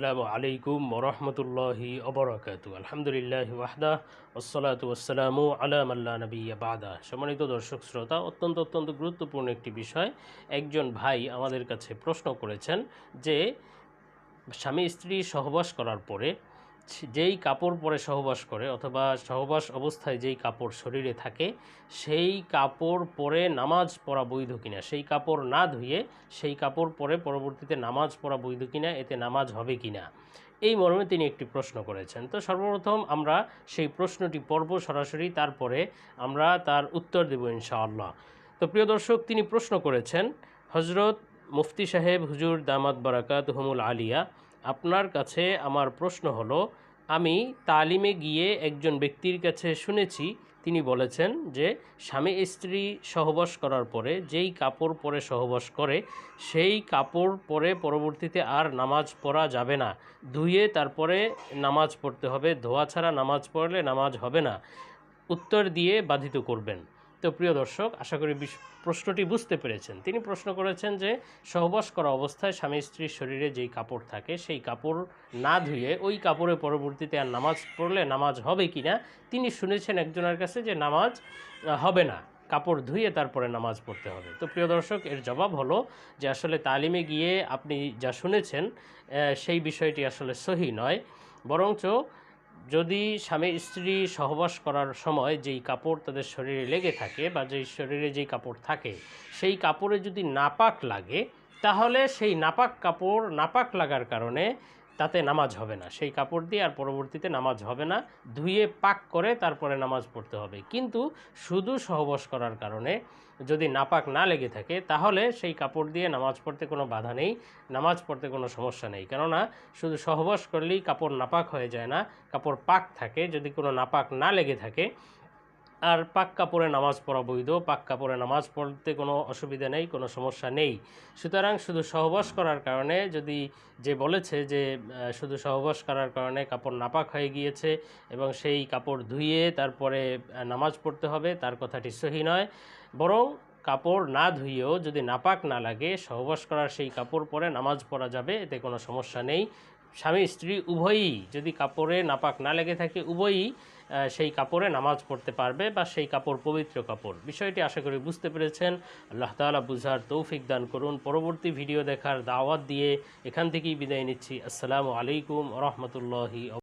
আসসালামু আলাইকুম ওরহমতুল্লাহি ওবরাকাতু। আলহামদুলিল্লাহ ওয়াহদা ওয়াসসালাতু ওয়াসসালামু আলা মাল্লা নাবিয়্যা বাদা। সম্মানিত দর্শক শ্রোতা, অত্যন্ত গুরুত্বপূর্ণ একটি বিষয়। একজন ভাই আমাদের কাছে প্রশ্ন করেছেন যে স্বামী স্ত্রী সহবাস করার পরে যেই কাপড় পরে সহবাস করে অথবা সহবাস অবস্থায় যেই কাপড় শরীরে থাকে সেই কাপড় পরে নামাজ পড়া বৈধ কিনা, সেই কাপড় না ধুয়ে সেই কাপড় পরে পরবর্তীতে নামাজ পড়া বৈধ কিনা, এতে নামাজ হবে কিনা, এই মর্মে তিনি একটি প্রশ্ন করেছেন। তো সর্বপ্রথম আমরা সেই প্রশ্নটি পড়ব সরাসরি, তারপরে আমরা তার উত্তর দেব ইনশাআল্লাহ। তো প্রিয় দর্শক, তিনি প্রশ্ন করেছেন, হজরত মুফতি সাহেব হুজুর দামাত বারাকাতুহুমুল আলিয়া, আপনার কাছে আমার প্রশ্ন হলো, আমি তালিমে গিয়ে একজন ব্যক্তির কাছে শুনেছি, তিনি বলেছেন যে স্বামী স্ত্রী সহবাস করার পরে যেই কাপড় পরে সহবাস করে সেই কাপড় পরে পরবর্তীতে আর নামাজ পড়া যাবে না, ধুয়ে তারপরে নামাজ পড়তে হবে, ধোয়া ছাড়া নামাজ পড়লে নামাজ হবে না, উত্তর দিয়ে বাধিত করবেন। তো প্রিয় দর্শক, আশা করি প্রশ্নটি বুঝতে পেরেছেন। তিনি প্রশ্ন করেছেন যে সহবাস করা অবস্থায় স্বামী স্ত্রীর শরীরে যেই কাপড় থাকে সেই কাপড় না ধুয়ে ওই কাপড়ে পরবর্তীতে আর নামাজ পড়লে নামাজ হবে কি না। তিনি শুনেছেন একজনের কাছে যে নামাজ হবে না, কাপড় ধুয়ে তারপরে নামাজ পড়তে হবে। তো প্রিয় দর্শক, এর জবাব হলো যে আসলে তালিমে গিয়ে আপনি যা শুনেছেন সেই বিষয়টি আসলে সহি নয়। বরঞ্চ যদি স্বামী স্ত্রী সহবাস করার সময় যেই কাপড় তাদের শরীরে লেগে থাকে বা যেই শরীরে যেই কাপড় থাকে সেই কাপড়ে যদি নাপাক লাগে, তাহলে সেই নাপাক কাপড় নাপাক লাগার কারণে তাতে নামাজ হবে না, সেই কাপড় দিয়ে আর পরবর্তীতে নামাজ হবে না, ধুয়ে পাক করে তারপরে নামাজ পড়তে হবে। কিন্তু শুধু সহবাস করার কারণে যদি নাপাক না লেগে থাকে তাহলে সেই কাপড় দিয়ে নামাজ পড়তে কোনো বাধা নেই, নামাজ পড়তে কোনো সমস্যা নেই। কেননা শুধু সহবাস করলেই কাপড় নাপাক হয়ে যায় না, কাপড় পাক থাকে। যদি কোনো নাপাক না লেগে থাকে আর পাক কাপড়ে নামাজ পড়া বৈধ, পাক কাপড়ে নামাজ পড়তে কোনো অসুবিধা নেই, কোনো সমস্যা নেই। সুতরাং শুধু সহবাস করার কারণে যদি যে বলেছে যে শুধু সহবাস করার কারণে কাপড় নাপাক হয়ে গিয়েছে এবং সেই কাপড় ধুয়ে তারপরে নামাজ পড়তে হবে, তার কথাটি সহি নয়। বরং কাপড় না ধুয়েও যদি নাপাক না লাগে সহবাস করার সেই কাপড় পরে নামাজ পড়া যাবে, এতে কোনো সমস্যা নেই। স্বামী স্ত্রী উভয়ই যদি কাপড়ে নাপাক না লেগে থাকে উভয়ই সেই কাপড়ে নামাজ পড়তে পারবে বা সেই কাপড় পবিত্র কাপড়। বিষয়টি আশা করি বুঝতে পেরেছেন। আল্লাহ তাআলা বুঝার তৌফিক দান করুন। পরবর্তী ভিডিও দেখার দাওয়াত দিয়ে এখান থেকেই বিদায় নিচ্ছি। আসসালামু আলাইকুম ওয়া রাহমাতুল্লাহি।